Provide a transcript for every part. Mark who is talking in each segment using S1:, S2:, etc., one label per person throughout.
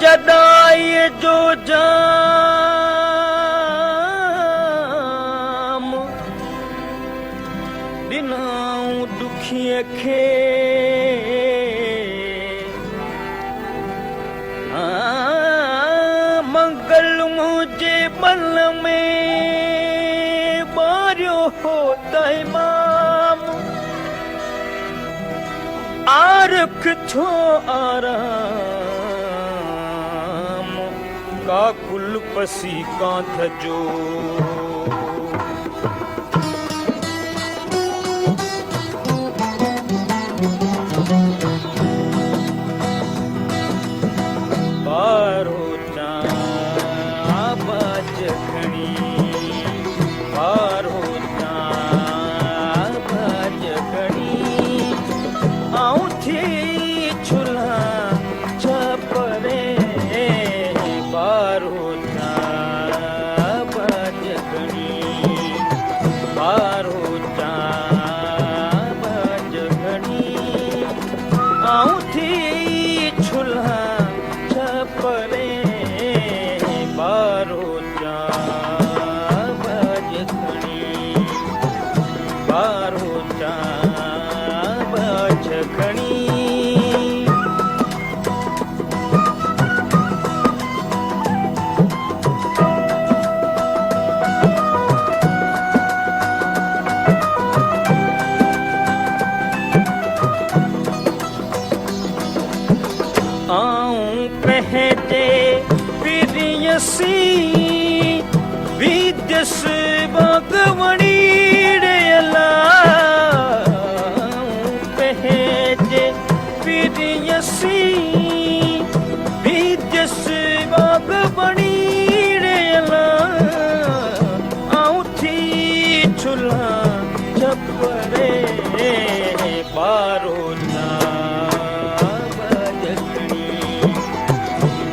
S1: जदाई जो जाम दिनाऊं दुखीअ खे मंगल मुंहिंजे बल में ॿारियो हो तमाम आरख छो आराम काकुल पसी कांथ जो बारो बाज खणी बारो बाज खणी आऊं थी छुला छपरे बारो बाज खणी बारो बाज खणी आऊं थी छुला छपरे बारो बाज खणी बारो बाज खणी आऊं पंहिंजे प्रियसी विदस बागवणी ॾेला पंहिंजे प्रियसी विदस बागवणी ॾेला आऊं थी छुला छपरे बारो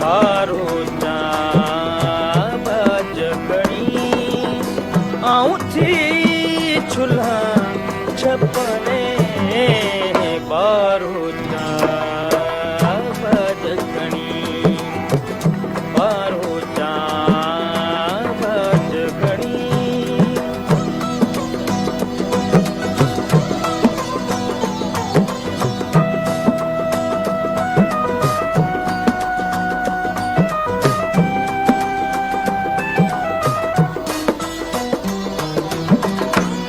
S1: बारो बाज खणी आऊं थी छुला छपरे बारो बाज खणी बारो बाज खणी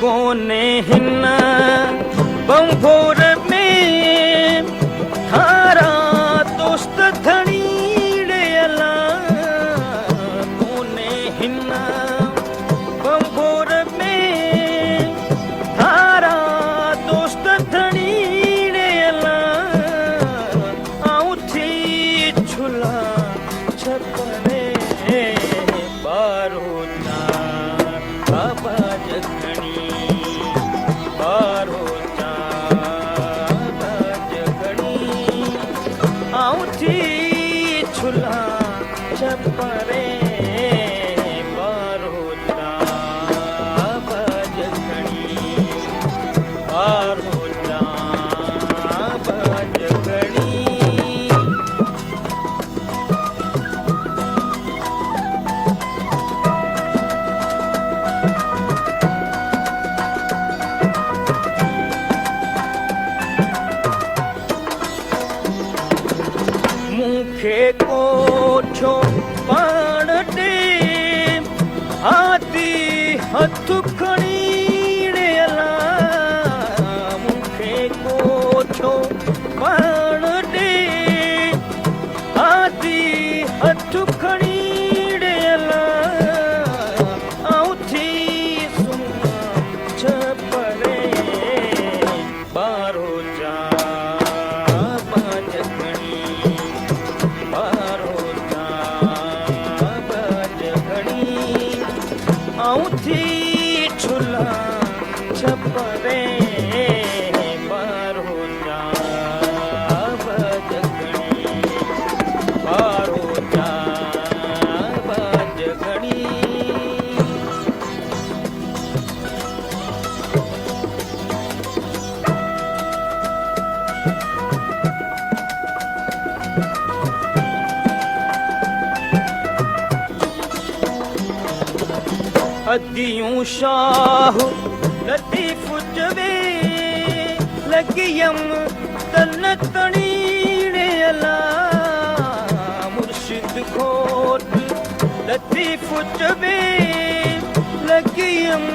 S1: कोने हिन बंभोर में थारा दोस्त धणी ॾेला कोने हिन बंभोर में थारा दोस्त धणी ॾेला आऊं थी छुला छपरे बारो बाज खणी बारो बाज खणी आऊं थी छुला छपरे बारो बाज खणी बारो बाज खणी मूंखे कोठो पाण ॾे हाथी हथ खणी ॾेला मूंखे कोठो पाण ॾे हाथी हथ खणी ॾेला आऊं थी सुम्हां छपरे बारो बाज खणी बारो बाज खणी आऊं थी छुला परे बारोचा बजगणी बारोचा बजगणी अदियूं शाह लतीफ जवे लगियम तन तणीड़े अला मुर्शिद खोट लतीफ जवे लगियम